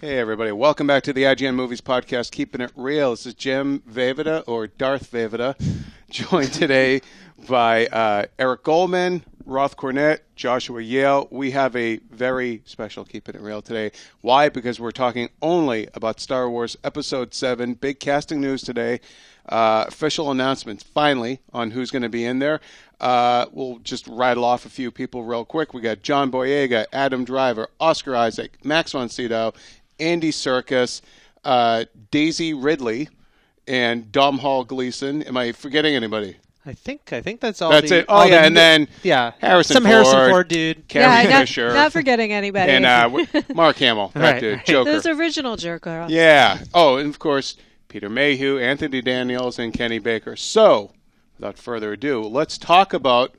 Hey everybody, welcome back to the IGN Movies Podcast, Keeping It Real. This is Jim Vejvoda, or Darth Vejvoda, joined today by Eric Goldman, Roth Cornett, Joshua Yale. We have a very special Keeping It Real today. Why? Because we're talking only about Star Wars Episode 7. Big casting news today. Official announcements, finally, on who's going to be in there. We'll just rattle off a few people real quick. We got John Boyega, Adam Driver, Oscar Isaac, Max von Sydow, Andy Serkis, Daisy Ridley, and Domhnall Gleeson. Am I forgetting anybody? I think that's all. That's it. Oh yeah, and then Harrison Ford, dude. Carrie Fisher, not forgetting anybody, and Mark Hamill, that dude, Joker. Those original Joker. Yeah. Oh, and of course Peter Mayhew, Anthony Daniels, and Kenny Baker. So, without further ado, let's talk about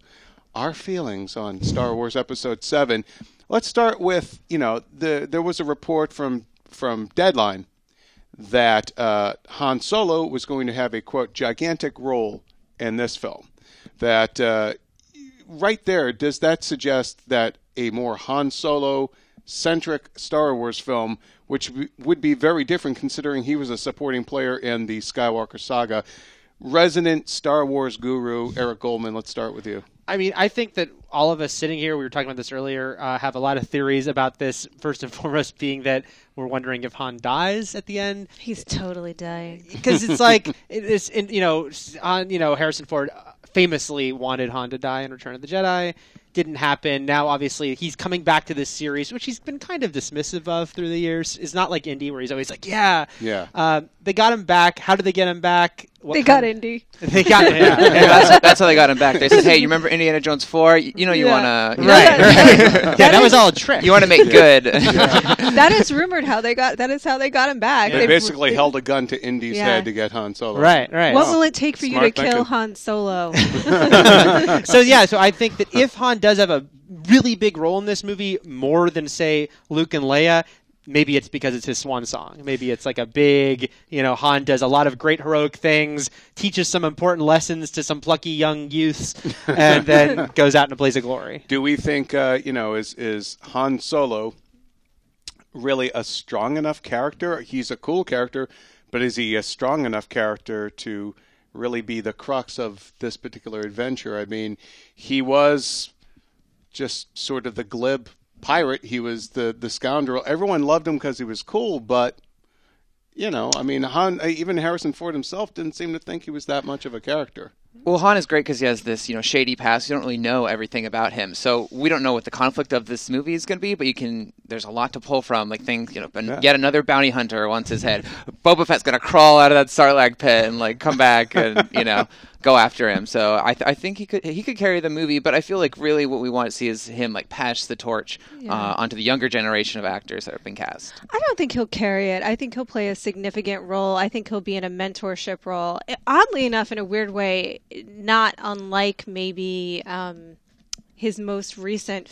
our feelings on Star Wars Episode 7. Let's start with, there was a report from Deadline that Han Solo was going to have a, quote, gigantic role in this film. That right there, does that suggest that a more Han Solo-centric Star Wars film, which would be very different considering he was a supporting player in the Skywalker saga? Resident Star Wars guru, Eric Goldman, let's start with you. I mean, I think that all of us sitting here, we were talking about this earlier, have a lot of theories about this. First and foremost being that we're wondering if Han dies at the end. He's totally dying. Because it's like, Harrison Ford famously wanted Han to die in Return of the Jedi. Didn't happen. Now, obviously, he's coming back to this series, which he's been kind of dismissive of through the years. It's not like Indy, where he's always like, yeah. They got him back. How did they get him back? They got Indy. They got him. That's how they got him back. They said, hey, you remember Indiana Jones 4? You want to... Right. That was all a trick. You want to make good. That is rumored how they got him back. They basically held a gun to Indy's head to get Han Solo. Right. What will it take for you to kill Han Solo? So I think that if Han does have a really big role in this movie, more than, say, Luke and Leia, maybe it's because it's his swan song. Maybe it's like a big, Han does a lot of great heroic things, teaches some important lessons to some plucky young youths, and then goes out in a blaze of glory. Do we think, is Han Solo really a strong enough character? He's a cool character, but is he a strong enough character to really be the crux of this particular adventure? I mean, he was just sort of the glib pirate. He was the scoundrel. Everyone loved him because he was cool, but Han, even Harrison Ford himself didn't seem to think he was that much of a character. Well, Han is great because he has this, shady past. You don't really know everything about him, so we don't know what the conflict of this movie is going to be. But there's a lot to pull from, like things, yet another bounty hunter wants his head. Boba Fett's going to crawl out of that Sarlacc pit and come back and go after him. So I think he could carry the movie, but I feel like really what we want to see is him pass the torch onto the younger generation of actors that have been cast. I don't think he'll carry it. I think he'll play a significant role. I think he'll be in a mentorship role. Oddly enough, in a weird way, not unlike maybe his most recent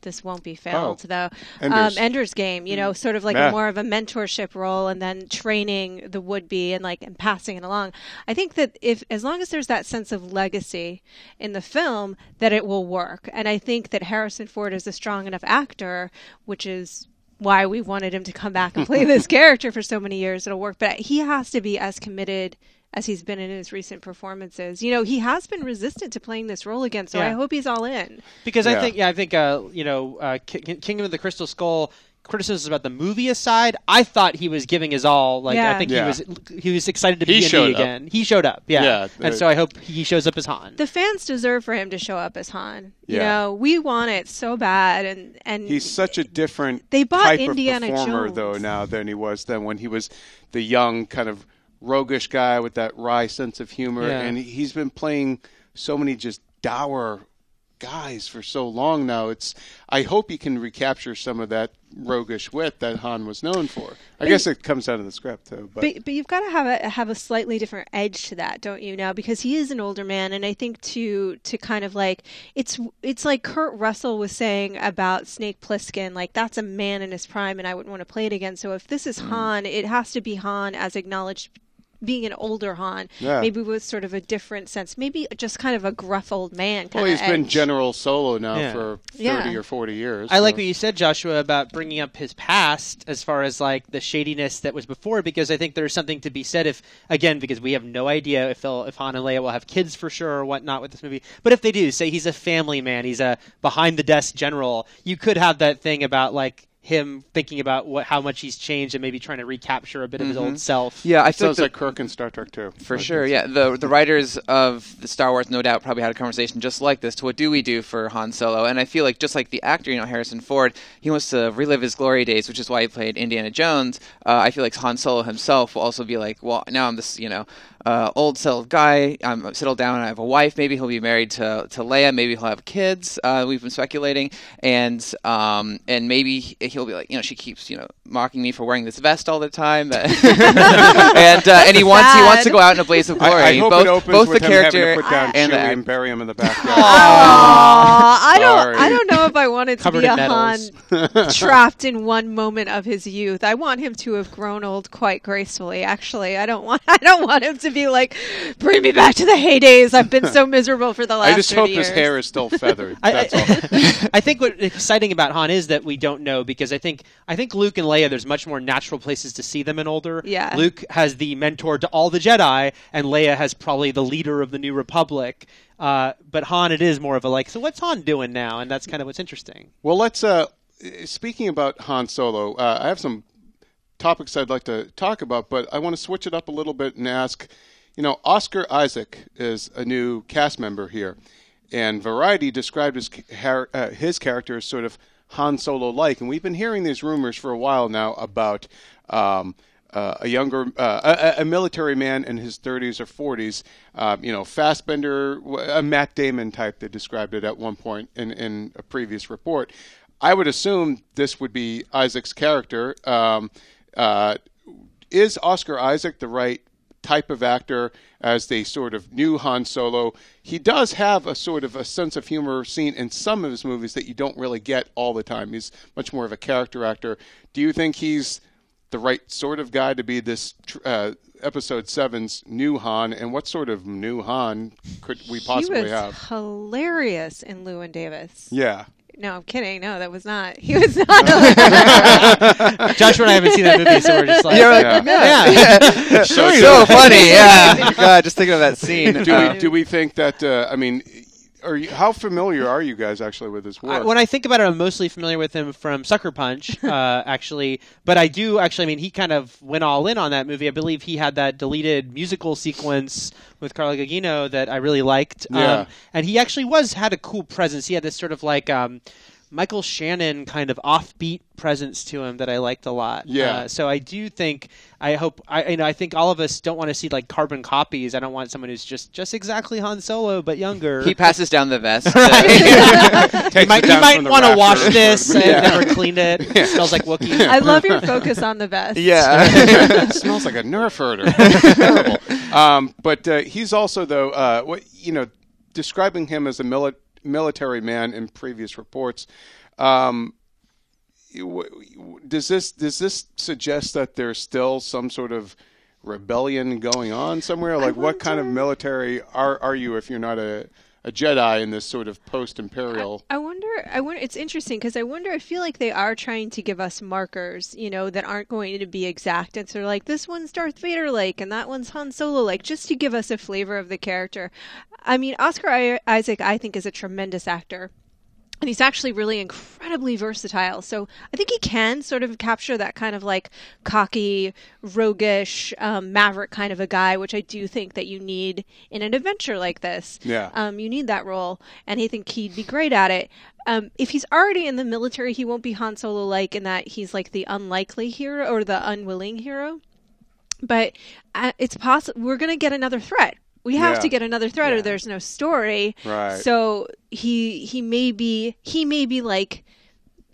this won't be failed though, Ender's Game, sort of more of a mentorship role and then training the would-be and passing it along. I think that as long as there's that sense of legacy in the film, that it will work. And I think that Harrison Ford is a strong enough actor, which is why we wanted him to come back and play this character for so many years. It'll work. But he has to be as committed as he's been in his recent performances. He has been resistant to playing this role again, so I hope he's all in. Because I think Kingdom of the Crystal Skull, criticisms about the movie aside, I thought he was giving his all. I think he was excited to be in me again. He showed up, and so I hope he shows up as Han. The fans deserve for him to show up as Han. We want it so bad, and he's such a different type Indiana of performer Jones. Though now than he was then when he was the young kind of roguish guy with that wry sense of humor, and he's been playing so many just dour guys for so long now. I hope he can recapture some of that roguish wit that Han was known for. I guess it comes out of the script too. But you've got to have a slightly different edge to that, don't you? Now, because he is an older man, and I think to kind of it's like Kurt Russell was saying about Snake Plissken, that's a man in his prime, and I wouldn't want to play it again. So if this is Han, it has to be Han as acknowledged being an older Han, Yeah. maybe with sort of a different sense, maybe just kind of a gruff old man kind Well, of he's been edge. General Solo now Yeah. for 30 Yeah. or 40 years. I like so- what you said, Joshua, about bringing up his past as far as like the shadiness that was before, because I think there's something to be said if, again, because we have no idea if Han and Leia will have kids for sure or whatnot with this movie. But if they do, say he's a family man, he's a behind-the-desk general, you could have that thing about like him thinking about how much he's changed and maybe trying to recapture a bit of his old self. Yeah, I feel Sounds like like Kirk in Star Trek too. for sure, yeah. The writers of the Star Wars, no doubt, probably had a conversation just like this. To what do we do for Han Solo? And I feel like just like the actor, Harrison Ford, he wants to relive his glory days, which is why he played Indiana Jones. I feel like Han Solo himself will also be like, well, now I'm this, old settled guy. I'm settled down. I have a wife. Maybe he'll be married to Leia. Maybe he'll have kids. We've been speculating, and maybe he'll be like, she keeps mocking me for wearing this vest all the time, and he wants to go out in a blaze of glory. I hope both it opens both with the him character having to put down and the Chewie act- and bury him in the backyard. Aw, Sorry. I don't know if I want it to Covered be a in medals. Han trapped in one moment of his youth. I want him to have grown old quite gracefully. Actually, I don't want him to be like, bring me back to the heydays. I've been so miserable for the last I just 30 hope years. his hair is still feathered. That's all. I think what's exciting about Han is that we don't know, because I think Luke and Leia, there's much more natural places to see them in older. Yeah. Luke has the mentor to all the Jedi, and Leia has probably the leader of the New Republic. But Han, it is more of a like, so what's Han doing now? And that's kind of what's interesting. Well, let's. Speaking about Han Solo, I have some topics I'd like to talk about, but I want to switch it up a little bit and ask. Oscar Isaac is a new cast member here, and Variety described his character as sort of Han Solo-like, and we've been hearing these rumors for a while now about a younger, a military man in his 30s or 40s, Fassbender, a Matt Damon type. They described it at one point in a previous report. I would assume this would be Isaac's character. Is Oscar Isaac the right type of actor as the sort of new Han Solo? He does have a sort of a sense of humor seen in some of his movies that you don't really get all the time. He's much more of a character actor. Do you think he's the right sort of guy to be this Episode 7's new Han? And what sort of new Han could we possibly He was have? hilarious in Llewyn Davis. Yeah. No, I'm kidding. No, that was not. He was not. Joshua and I haven't seen that movie, so we're just like, Yeah. so funny, yeah. God, just thinking of that scene. Do we think that? How familiar are you guys actually with his work? When I think about it, I'm mostly familiar with him from Sucker Punch, actually. But I do actually, he kind of went all in on that movie. I believe he had that deleted musical sequence with Carla Gugino that I really liked. Yeah. And he actually had a cool presence. He had this sort of like Michael Shannon kind of offbeat presence to him that I liked a lot. Yeah. So I do think, I think all of us don't want to see like carbon copies. I don't want someone who's just exactly Han Solo but younger. He passes down the vest. You might want to wash this and never cleaned it. It smells like Wookiee. I love your focus on the vest. Yeah. It smells like a Nerf herder. Terrible. But he's also, though, describing him as a military man in previous reports. Does this suggest that there's still some sort of rebellion going on somewhere? Like, what kind of military are you if you're not a Jedi in this sort of post-imperial? I wonder. It's interesting because I feel like they are trying to give us markers, that aren't going to be exact. And so, like, this one's Darth Vader-like, and that one's Han Solo-like, just to give us a flavor of the character. I mean, Oscar Isaac, I think, is a tremendous actor. And he's actually really incredibly versatile. So I think he can sort of capture that kind of like cocky, roguish, maverick kind of a guy, which I do think that you need in an adventure like this. Yeah. You need that role. And I think he'd be great at it. If he's already in the military, he won't be Han Solo-like in that he's like the unlikely hero or the unwilling hero. But it's possible we're going to get another threat. We have to get another threat, or there's no story. Right. So he may be like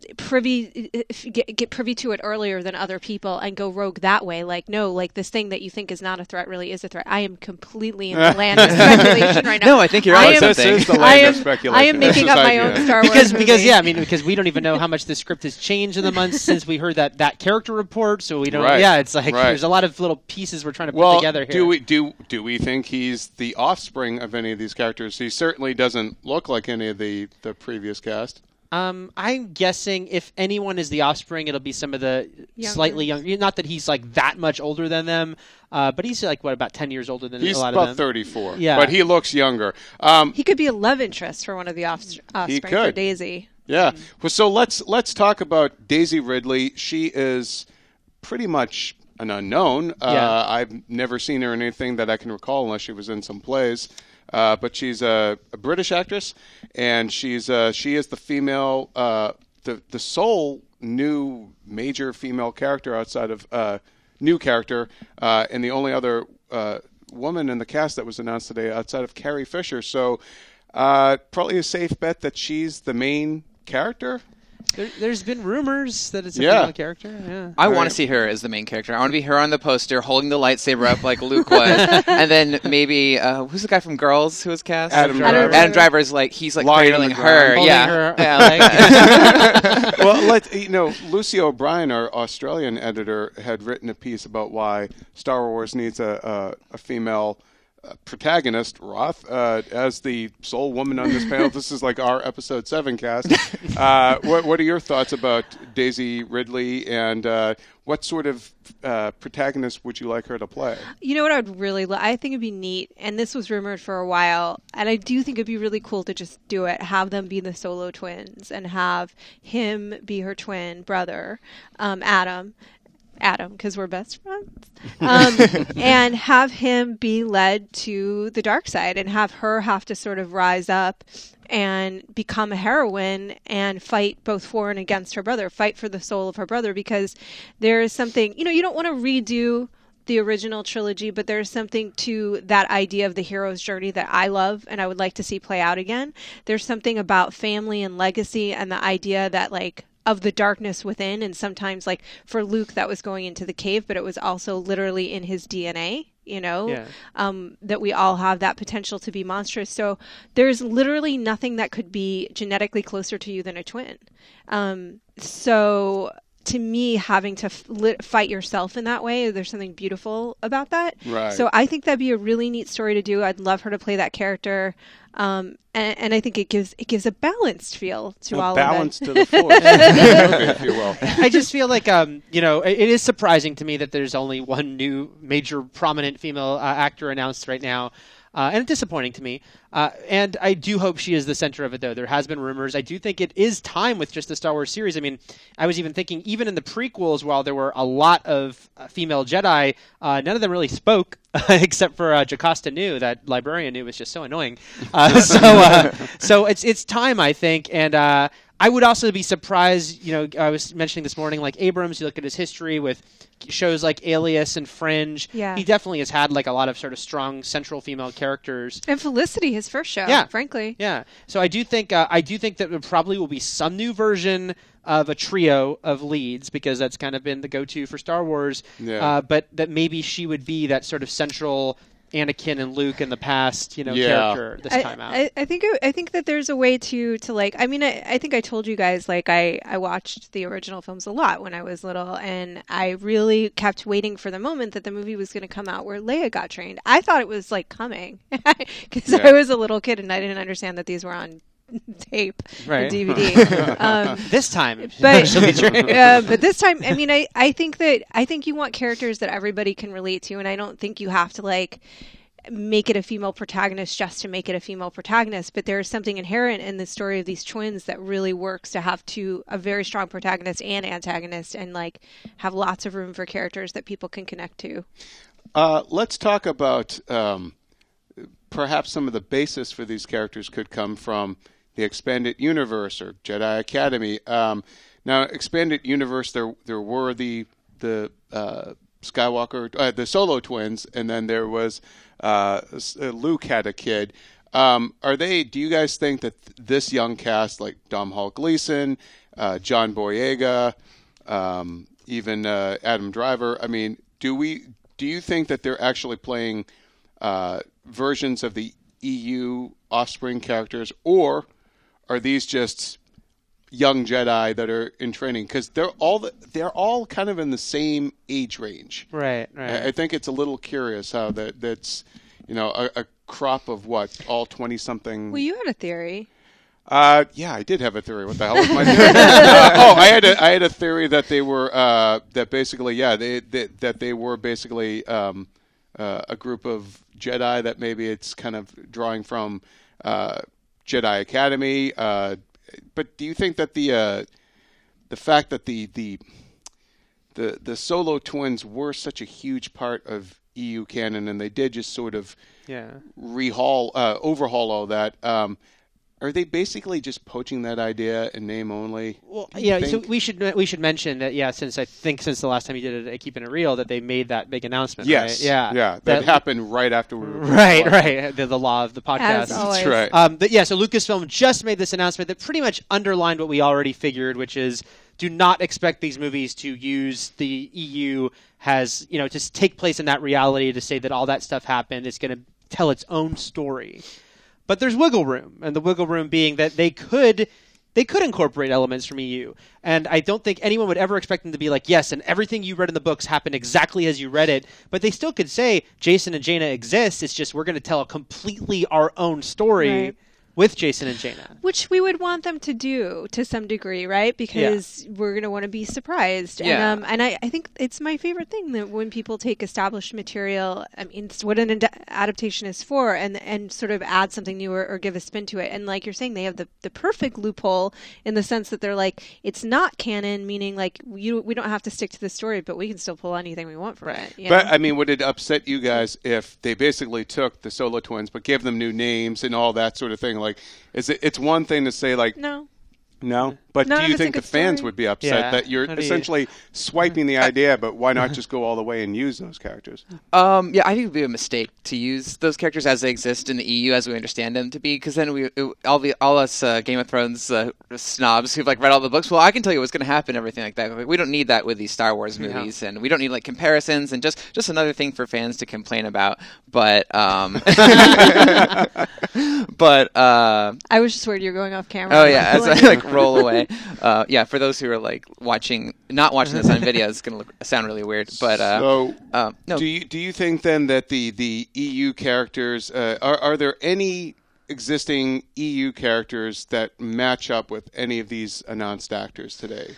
get privy to it earlier than other people and go rogue that way. Like, no, like this thing that you think is not a threat really is a threat. I am completely in the land of speculation right now. No, I think you're on something. This is the land of speculation. I am making up my own Star Wars movie. Because we don't even know how much the script has changed in the months since we heard that character report. So we don't. Right. Yeah, it's like there's a lot of little pieces we're trying to put together here. Do we think he's the offspring of any of these characters? He certainly doesn't look like any of the previous cast. I'm guessing if anyone is the offspring, it'll be some of the slightly younger. Not that he's like that much older than them, but he's like about 10 years older than a lot of them. He's about 34, yeah. But he looks younger. He could be a love interest for one of the offspring for Daisy. Yeah. Well, so let's talk about Daisy Ridley. She is pretty much an unknown. I've never seen her in anything that I can recall unless she was in some plays. But she's a British actress, and she is the female, the sole new major female character outside of new character, and the only other woman in the cast that was announced today outside of Carrie Fisher. So probably a safe bet that she's the main character. There's been rumors that it's a female character. Yeah. I want to see her as the main character. I want to be her on the poster holding the lightsaber up like Luke was. And then maybe, who's the guy from Girls who was cast? Adam Driver. Adam Driver's he's cradling her. Well, Lucy O'Brien, our Australian editor, had written a piece about why Star Wars needs a female protagonist, Roth, as the sole woman on this panel. This is like our episode 7 cast. What are your thoughts about Daisy Ridley, and what sort of protagonist would you like her to play? You know what I would really I think it'd be neat, and this was rumored for a while, and I do think it'd be really cool to just do it, have them be the solo twins, and have him be her twin brother, Adam, because we're best friends, and have him be led to the dark side, and have her have to sort of rise up and become a heroine and fight both for and against her brother, fight for the soul of her brother, because there is something, you don't want to redo the original trilogy, but there's something to that idea of the hero's journey that I love and I would like to see play out again. There's something about family and legacy and the idea that of the darkness within, and sometimes for Luke that was going into the cave, but it was also literally in his DNA, that we all have that potential to be monstrous. So there's literally nothing that could be genetically closer to you than a twin. So to me, having to fight yourself in that way, there's something beautiful about that. Right. So I think that'd be a really neat story to do. I'd love her to play that character. And I think it gives a balanced feel to all of it. Balance to the force, if you will. I just feel like, it is surprising to me that there's only one new major prominent female actor announced right now. And it's disappointing to me. And I do hope she is the center of it, though. There has been rumors. I do think it is time with just the Star Wars series. I mean, I was even thinking, even in the prequels, while there were a lot of female Jedi, none of them really spoke, except for Jocasta Nu. That librarian Nu was just so annoying. So it's time, I think. And I would also be surprised, I was mentioning this morning, Abrams, you look at his history with shows like Alias and Fringe. Yeah. He definitely has had a lot of sort of strong central female characters. And Felicity, his first show, frankly. Yeah. So I do think that there probably will be some new version of a trio of leads, because that's kind of been the go-to for Star Wars. Yeah. But that maybe she would be that sort of central Anakin and Luke in the past, character this time out. I think that there's a way to I think I told you guys, I watched the original films a lot when I was little, and I really kept waiting for the moment that the movie was going to come out where Leia got trained. I thought it was coming, because I was a little kid and I didn't understand that these were on tape or DVD. This time, but this time, I think you want characters that everybody can relate to, and I don't think you have to make it a female protagonist just to make it a female protagonist. But there is something inherent in the story of these twins that really works to have a very strong protagonist and antagonist, and have lots of room for characters that people can connect to. Let's talk about perhaps some of the basis for these characters could come from the Expanded Universe or Jedi Academy. Now, Expanded Universe, there were the Skywalker, the Solo twins, and then there was Luke had a kid. Do you guys think that this young cast, like Domhnall Gleeson, John Boyega, even Adam Driver. I mean, do you think that they're actually playing versions of the EU offspring characters, or are these just young Jedi that are in training? Because they're all kind of in the same age range. Right. I think it's a little curious how that's a crop of all 20-something. Well, you had a theory. Yeah, I did have a theory. What the hell was my theory? I had a theory that they were that basically, that they were basically a group of Jedi that maybe it's kind of drawing from Jedi Academy. But do you think that the fact that the Solo twins were such a huge part of EU canon, and they did just sort of overhaul all that? Are they basically just poaching that idea in name only? Well, so we should mention that since the last time you did it at Keepin' It Real, that they made that big announcement. Yes, right? that happened right after we were right. The law of the podcast. As always. That's right. But so Lucasfilm just made this announcement that pretty much underlined what we already figured, which is do not expect these movies to use the EU has to take place in that reality to say that all that stuff happened. It's going to tell its own story. But there's wiggle room, and the wiggle room being that they could incorporate elements from EU. And I don't think anyone would ever expect them to be like, yes, and everything you read in the books happened exactly as you read it. But they still could say Jason and Jaina exist. It's just we're going to tell a completely our own story with Jason and Jaina. Which we would want them to do to some degree, right? Because we're going to want to be surprised. Yeah. And I think it's my favorite thing that when people take established material, I mean, it's what an adaptation is for, and sort of add something new or give a spin to it. And like you're saying, they have the perfect loophole in the sense that they're like, it's not canon, meaning like we don't have to stick to the story, but we can still pull anything we want from it. But I mean, would it upset you guys if they basically took the Solo twins but gave them new names and all that sort of thing? Like, it's one thing to say like no, but No, do you it's a think the good fans story. would be upset that you're essentially swiping the idea, but why not just go all the way and use those characters? I think it would be a mistake to use those characters as they exist in the EU as we understand them to be, because then all us Game of Thrones snobs who've like read all the books, well, I can tell you what's going to happen, everything like that. Like, we don't need that with these Star Wars movies, and we don't need like comparisons and just another thing for fans to complain about. But I was just worried you were going off camera. Oh yeah, as I like roll away. For those who are like not watching this on video, it's going to sound really weird. But no. Do you think then that the EU characters are there any existing EU characters that match up with any of these announced actors today?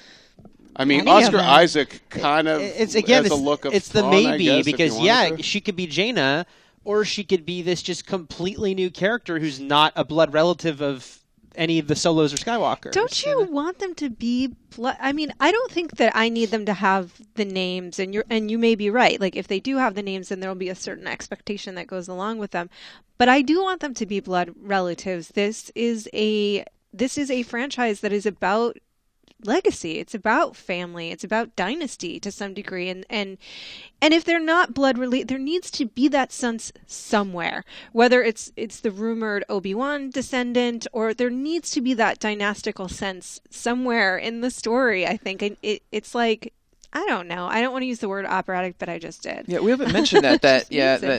I mean, Oscar Isaac kind of has a look of it's the fun, maybe, I guess, because she could be Jaina, or she could be this just completely new character who's not a blood relative of any of the Solos or Skywalkers. Don't you want them to be I mean, I don't think that I need them to have the names, and you may be right. Like, if they do have the names, then there'll be a certain expectation that goes along with them. But I do want them to be blood relatives. This is a franchise that is about legacy. It's about family. It's about dynasty to some degree. And if they're not blood related, there needs to be that sense somewhere. Whether it's the rumored Obi-Wan descendant, or there needs to be that dynastical sense somewhere in the story, I think. And it's like, I don't know. I don't want to use the word operatic, but I just did. Yeah, we haven't mentioned that that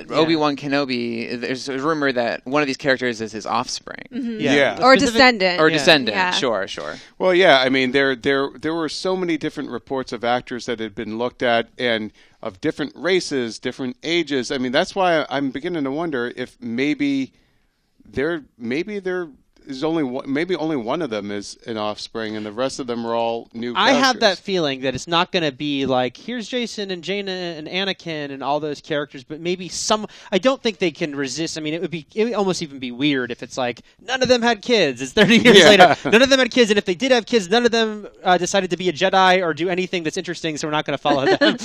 Obi-Wan Kenobi, there's a rumor that one of these characters is his offspring. Mm-hmm. Or descendant. Or descendant, yeah. Sure. Well, yeah, I mean, there were so many different reports of actors that had been looked at, and of different races, different ages. I mean, that's why I'm beginning to wonder if maybe there is only one of them is an offspring, and the rest of them are all new characters. I have that feeling that it's not going to be like, here's Jason and Jaina and Anakin and all those characters, but maybe I don't think they can resist. I mean, it would almost even be weird if it's like, none of them had kids. It's 30 years later. None of them had kids, and if they did have kids, none of them decided to be a Jedi or do anything that's interesting, so we're not going to follow them.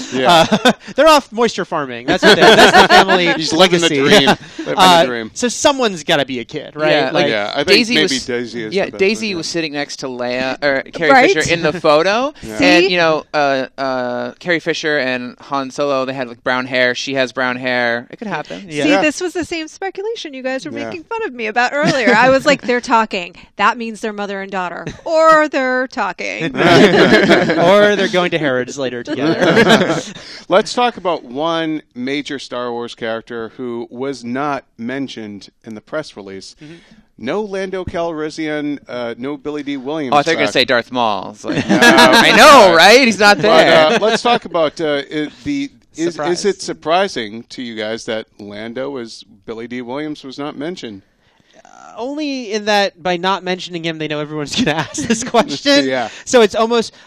They're off moisture farming. That's the family He's living the legacy. dream. Living the dream. So someone's got to be a kid, right? Yeah, I think Daisy maybe Daisy is the best Daisy one, was sitting next to Leia or Carrie Right? Fisher in the photo, Yeah. See? and Carrie Fisher and Han Solo, they had like brown hair. She has brown hair. It could happen. Yeah. See, Yeah. this was the same speculation you guys were Yeah. making fun of me about earlier. I was like, they're talking. That means they're mother and daughter. Or they're talking. Or they're going to Harrods later together. Let's talk about one major Star Wars character who was not mentioned in the press release. No Lando Calrissian, no Billy D. Williams. Oh, I thought you were going to back. say Darth Maul. It's like, I know, right? He's not there. But let's talk about is Surprise. it surprising to you guys that Billy D. Williams was not mentioned? Only in that by not mentioning him, they know everyone's going to ask this question. Yeah. So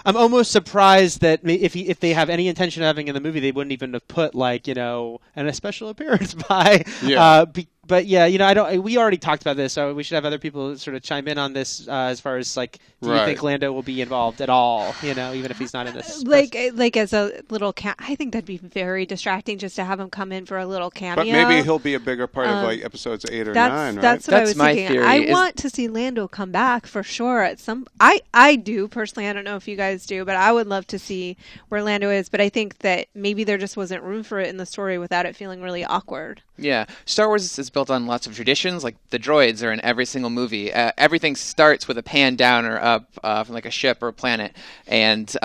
I'm almost surprised that if they have any intention of having in the movie, they wouldn't even have put and a special appearance by. Yeah. But yeah, I don't. We already talked about this, so we should have other people sort of chime in on this as far as do you Right. think Lando will be involved at all? Even if he's not in this. like as a little I think that'd be very distracting just to have him come in for a little cameo. But maybe he'll be a bigger part of episodes 8 or 9, right? That's what I That's was my thinking. theory, I is- want to see Lando come back for sure at some. I do personally. I don't know if you guys do, but I would love to see where Lando is. But I think that maybe there just wasn't room for it in the story without it feeling really awkward. Yeah, Star Wars is built on lots of traditions. Like the droids are in every single movie. Everything starts with a pan down or up from like a ship or a planet, and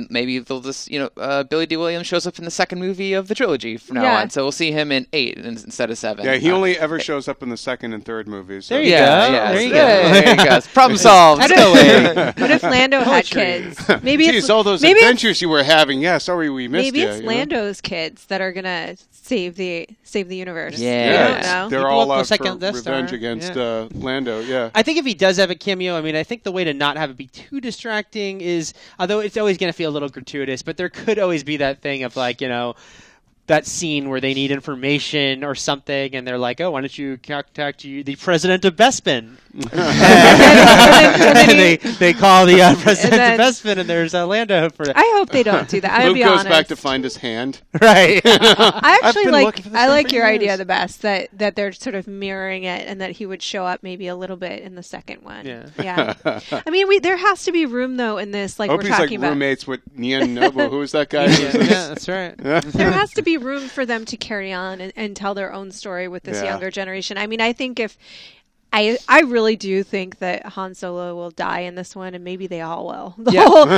maybe they'll just Billy D. Williams shows up in the second movie of the trilogy from now Yeah. on. So we'll see him in 8 instead of 7. Yeah, he only ever shows up in the second and third movies. So. There you Yeah, go. yeah. There you There you go. Problem solved. What if Lando had kids? Maybe Geez, it's all those maybe it's- adventures you were having. Yeah, sorry we missed Maybe you. it's you know? Lando's kids that are gonna save the universe. Yeah. I Yeah, don't know. they're He blew all up the out for second Death revenge Star. against Yeah. Lando. Yeah. I think if he does have a cameo, I think the way to not have it be too distracting is, although it's always going to feel a little gratuitous, but there could always be that thing of that scene where they need information or something, and they're like, "Oh, why don't you contact the president of Bespin?" and they call the president of Bespin, and there's Lando for that. I hope they don't do that. I'll Luke be goes honest. back to find his hand. Right. I actually been like looking for this I thing like for your years. idea the best that they're sort of mirroring it and that he would show up maybe a little bit in the second one. Yeah. I mean, there has to be room though in this, like I hope we're he's like talking about. roommates with Nien Nobu. Who was that guy? yeah, that's right. There has to be room for them to carry on and tell their own story with this Yeah. younger generation. I mean, I think I really do think that Han Solo will die in this one, and maybe they all will.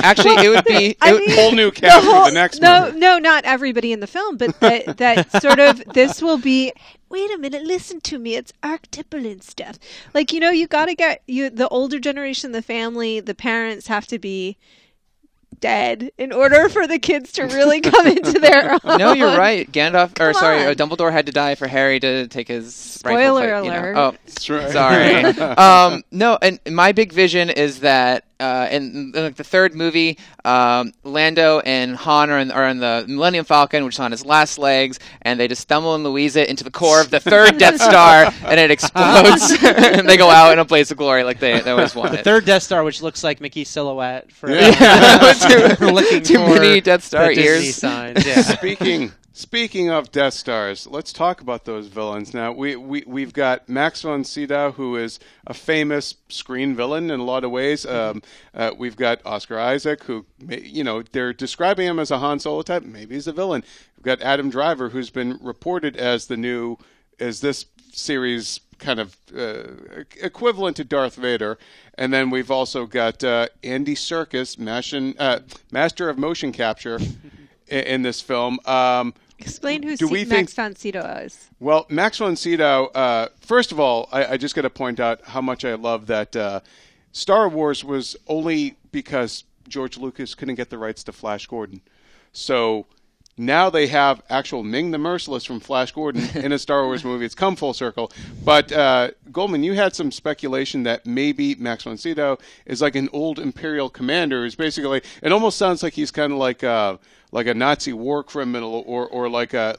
Actually, it would be whole new cast for the next movie. No, not everybody in the film, but that sort of this will be. Wait a minute, listen to me. It's archetypal and stuff. Like you got to get the older generation, the family, the parents have to be dead in order for the kids to really come into their own. No, you're right. Gandalf, Come on. Dumbledore had to die for Harry to take his Spoiler rightful place, alert. Oh, That's right. sorry. No, and my big vision is that in the third movie, Lando and Han are in the Millennium Falcon, which is on his last legs, and they just stumble and Louise it into the core of the third Death Star, and it explodes, and they go out in a blaze of glory like they always wanted. The third Death Star, which looks like Mickey's silhouette for looking too for many Death Star the Disney ears. signs. Yeah. Speaking of Death Stars, let's talk about those villains. Now, we've got Max von Sydow, who is a famous screen villain in a lot of ways. We've got Oscar Isaac, who, they're describing him as a Han Solo type. Maybe he's a villain. We've got Adam Driver, who's been reported as this series kind of equivalent to Darth Vader. And then we've also got Andy Serkis, Master of Motion Capture, in this film. Explain who Do we Max von Sydow is. Well, Max von Sydow, first of all, I just got to point out how much I love that Star Wars was only because George Lucas couldn't get the rights to Flash Gordon. So now they have actual Ming the Merciless from Flash Gordon in a Star Wars movie. It's come full circle. But Goldman, you had some speculation that maybe Max von Sydow is like an old Imperial commander. Who's basically, it almost sounds like he's kind of like a Nazi war criminal, or like a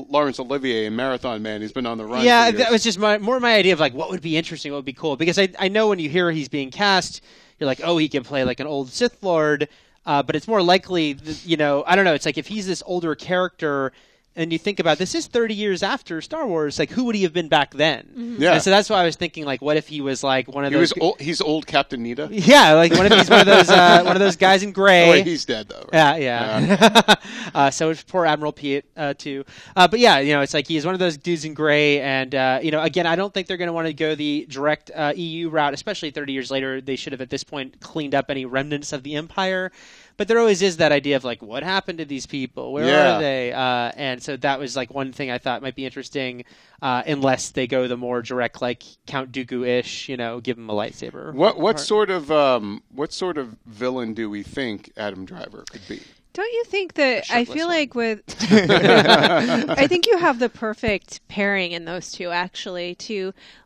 Laurence Olivier in Marathon Man. He's been on the run. Yeah, for years. that was just my idea of like what would be interesting, what would be cool. Because I know when you hear he's being cast, you're like, oh, he can play like an old Sith Lord. But it's more likely, I don't know. It's like if he's this older character, and you think about this is 30 years after Star Wars. Like, who would he have been back then? Yeah. And so that's why I was thinking, like, what if he was like one of those? He's old Captain Nita. Yeah, like one of those guys in gray. Oh, wait, he's dead though. Right? Yeah. So it's poor Admiral Piet too. But yeah, it's like he's one of those dudes in gray, and again, I don't think they're going to want to go the direct EU route, especially 30 years later. They should have at this point cleaned up any remnants of the Empire. But there always is that idea of like, what happened to these people? Where are they? And so that was like one thing I thought might be interesting, unless they go the more direct, like Count Dooku-ish, give him a lightsaber. What sort of villain do we think Adam Driver could be? Don't you think that I feel like with I think you have the perfect pairing in those two actually.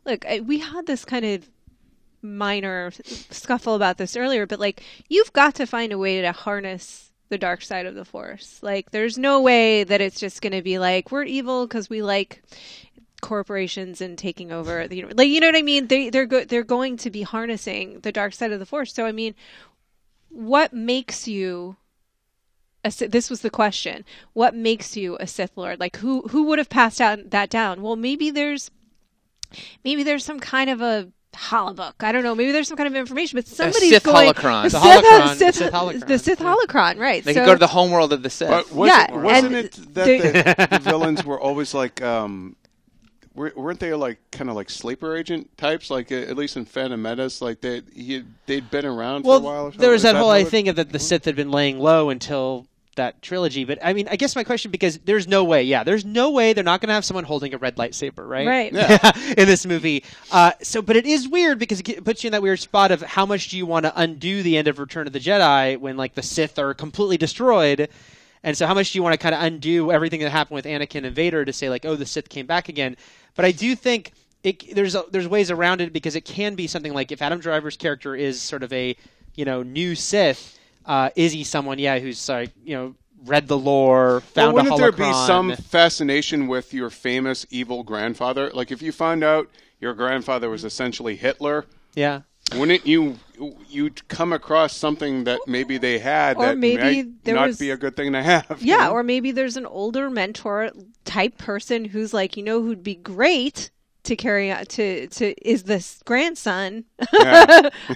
Look, we had this kind of minor scuffle about this earlier, but like you've got to find a way to harness the dark side of the Force. Like there's no way that it's just going to be like we're evil because we like corporations and taking over the like, you know what I mean? They're going to be harnessing the dark side of the Force. So I mean, what makes you this was the question. What makes you a Sith Lord? Like who would have passed that down? Well, maybe there's some kind of a holobook. I don't know. Maybe there's some kind of information, but somebody's Sith going holocron. The Sith holocron, right? They could go to the homeworld of the Sith. But wasn't it that the villains were always like, weren't they like kind of like sleeper agent types? Like at least in Phantom Menace, like they'd been around for a while. Or something? There was that whole thing of that the Sith had been laying low until that trilogy. But I mean, I guess my question, because there's no way they're not going to have someone holding a red lightsaber, right? Right. Yeah. In this movie. But it is weird because it puts you in that weird spot of how much do you want to undo the end of Return of the Jedi when like the Sith are completely destroyed. And so how much do you want to kind of undo everything that happened with Anakin and Vader to say like, oh, the Sith came back again. But I do think there's ways around it, because it can be something like if Adam Driver's character is sort of a new Sith, is he someone who's like read the lore, found a holocron? Wouldn't there be some fascination with your famous evil grandfather? Like if you found out your grandfather was essentially Hitler, wouldn't you'd come across something that maybe they had or that maybe might not be a good thing to have? Yeah, or maybe there's an older mentor type person who's like, who'd be great to carry on to is this grandson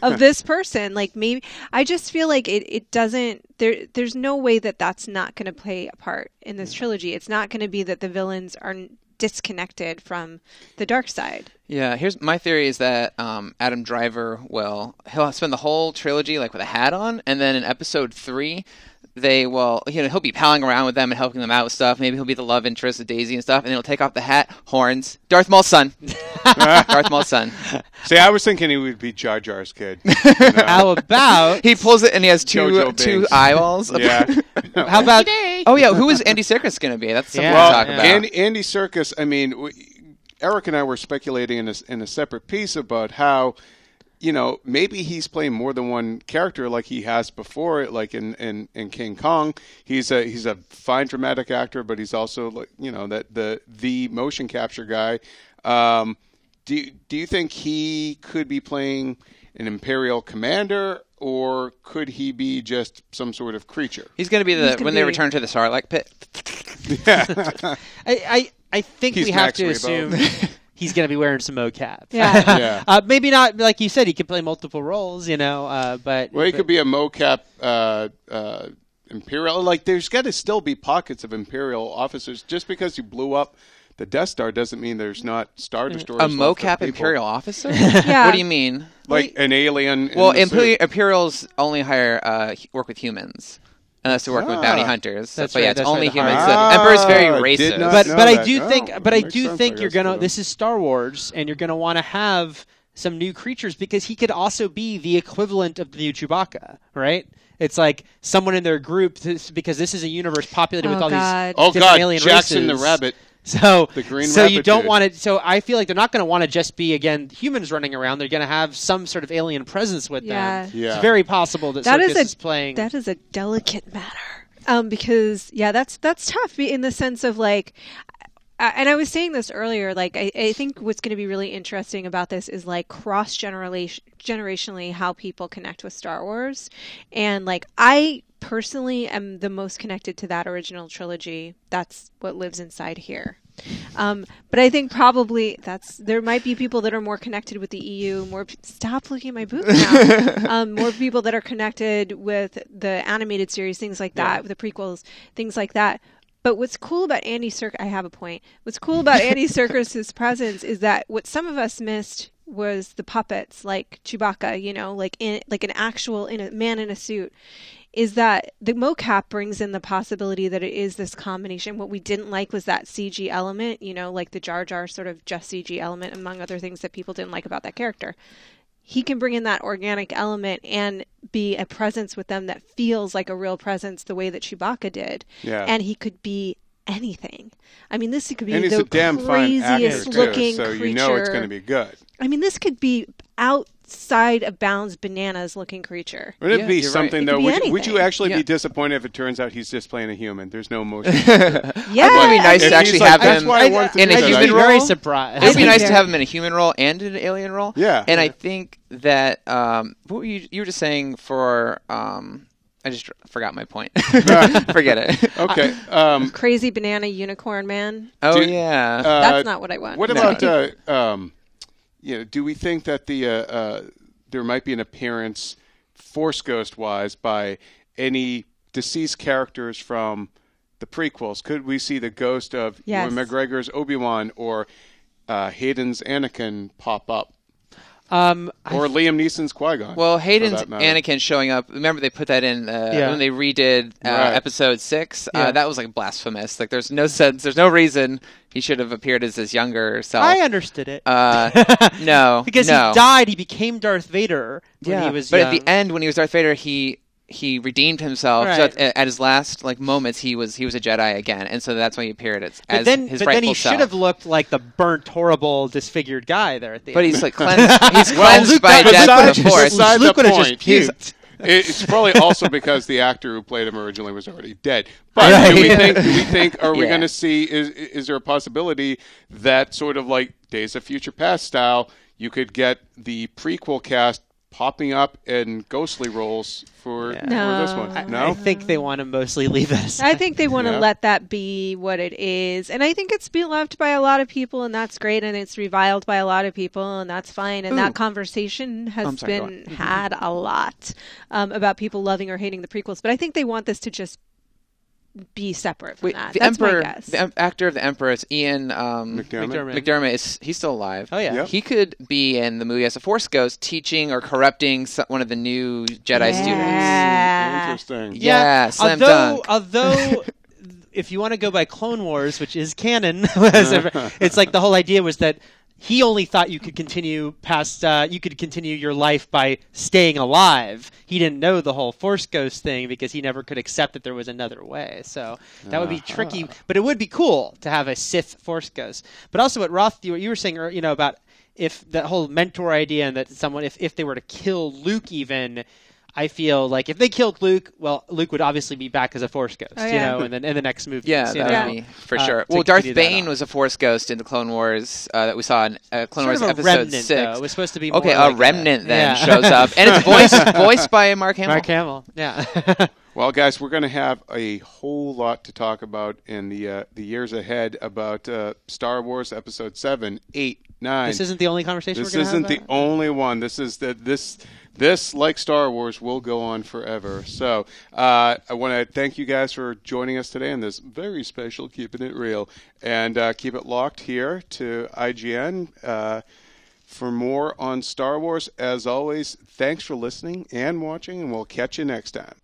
of this person. Like maybe I just feel like it doesn't there's no way that that's not going to play a part in this trilogy. It's not going to be that the villains are disconnected from the dark side. Yeah, here's my theory is that Adam Driver he'll spend the whole trilogy like with a hat on, and then in episode 3 he'll be palling around with them and helping them out with stuff. Maybe he'll be the love interest of Daisy and stuff, and then he'll take off the hat, horns, Darth Maul's son. Darth Maul's son. See, I was thinking he would be Jar Jar's kid. How about he pulls it and he has two eyeballs? Yeah. How about who is Andy Serkis going to be? That's something to talk about. Andy Serkis. I mean, Eric and I were speculating in a separate piece about how, maybe he's playing more than one character like he has before, like in King Kong. He's a fine dramatic actor, but he's also like, the motion capture guy. Do you think he could be playing an Imperial commander, or could he be just some sort of creature? He's going to be when they return to the Sarlacc pit. Yeah. I think we have to assume he's going to be wearing some mocap. Yeah. Maybe not, like you said, he could play multiple roles, but... Well, he could be a mocap Imperial. Like, there's got to still be pockets of Imperial officers. Just because you blew up the Death Star doesn't mean there's not Star Destroyers. A mocap Imperial officer? Yeah. What do you mean? Like an alien? Well, Imperials only work with humans. Unless they're working with bounty hunters. That's right. That's it's only right. humans. Emperor's very racist. But I do think you're gonna. This is Star Wars, and you're gonna want to have some new creatures, because he could also be the equivalent of the new Chewbacca, right? It's like someone in their group, because this is a universe populated with all these different alien Jackson races. the Rabbit. So, the green so you don't dude. want it. So I feel like they're not going to want to just be, again, humans running around. They're going to have some sort of alien presence with them. Yeah. It's very possible that Serkis is playing. That is a delicate matter. Because that's tough in the sense of like, and I was saying this earlier, like I think what's going to be really interesting about this is like generationally how people connect with Star Wars. And like I personally am the most connected to that original trilogy. That's what lives inside here. But I think probably there might be people that are more connected with the EU. Stop looking at my boobs now. More people that are connected with the animated series, things like that, with the prequels, things like that. But what's cool about Andy Serkis, I have a point. What's cool about Andy Serkis' presence is that what some of us missed was the puppets, like Chewbacca, you know, like an actual man in a suit. Is that the mocap brings in the possibility that it is this combination. What we didn't like was that CG element, you know, like the Jar Jar sort of just CG element, among other things that people didn't like about that character. He can bring in that organic element and be a presence with them that feels like a real presence the way that Chewbacca did. Yeah. And he could be anything. I mean, this could be and he's the a damn fine actor craziest looking too, so creature. you know it's going to be good. I mean, this could be outside of bounds bananas looking creature. Would it be you're something right. though? It could be Would you anything. actually Yeah. be disappointed if it turns out he's just playing a human? There's no emotion. Yeah, It would be nice If to actually he's like, have that's him why I wanted to in do a that. human I'd be role. very surprised. It would be I nice think to have him in a human role and an alien role. Yeah. And I think that what were you were just saying for I just forgot my point. Forget it. Okay. Crazy banana unicorn man. Oh Do- yeah. That's not what I want. What No. about do we think that there might be an appearance, Force Ghost wise, by any deceased characters from the prequels? Could we see the ghost of Yes. Ewan McGregor's Obi-Wan or Hayden's Anakin pop up? Or Liam Neeson's Qui-Gon. Well, Hayden's that matter. Anakin showing up. Remember they put that in Yeah. when they redid Right. episode 6. Yeah. That was like blasphemous. Like there's no sense. There's no reason he should have appeared as his younger self. I understood it. No, because no. he died, he became Darth Vader when he was but young. at the end when he was Darth Vader, he redeemed himself. So Right. at his last moments, he was a Jedi again, and so that's why he appeared as But then his he rightful should self. have looked like the burnt, horrible, disfigured guy there at the But end. he's like cleansed. He's cleansed Luke by got- death besides- of the Force. besides Luke the would have just point, puked. It's probably also because the actor who played him originally was already dead. But Right. do we think? Are we Yeah. going to see? Is there a possibility that sort of like Days of Future Past style, you could get the prequel cast popping up in ghostly roles for this one? No. I think they want to mostly leave us. I think they want to Yeah. let that be what it is. And I think it's beloved by a lot of people, and that's great. And it's reviled by a lot of people, and that's fine. And that conversation has sorry, go been had a lot about people loving or hating the prequels. But I think they want this to just be separate from Wait, that. the That's Emperor, my guess. the actor of the Emperor, is Ian McDermott. McDermott. He's still alive. Oh, yeah. Yep. He could be in the movie as a Force Ghost, teaching or corrupting one of the new Jedi students. Yeah. Interesting. Yeah, slam although, dunk. although if you want to go by Clone Wars, which is canon, it's like the whole idea was that he only thought you could continue your life by staying alive. He didn't know the whole Force Ghost thing because he never could accept that there was another way. So that would be tricky, but it would be cool to have a Sith Force Ghost. But also, what Roth, you were saying, about if that whole mentor idea and that someone, if they were to kill Luke, even. I feel like if they killed Luke, well, Luke would obviously be back as a Force Ghost, Oh, yeah. in the next movie. Yeah, that would be for sure. to Well, Darth continue that Bane on. was a Force Ghost in the Clone Wars that we saw in Clone Sort Wars of a episode remnant, 6. though. It was supposed to be more Okay, like a remnant then yeah. shows up, and it's voiced by Mark Hamill. Mark Hamill, yeah. Well, guys, we're going to have a whole lot to talk about in the years ahead about Star Wars Episode 7, 8, 9. This isn't the only conversation This we're going to have. isn't the only one. This, like Star Wars, will go on forever. So I want to thank you guys for joining us today on this very special Keeping It Real. And keep it locked here to IGN for more on Star Wars. As always, thanks for listening and watching, and we'll catch you next time.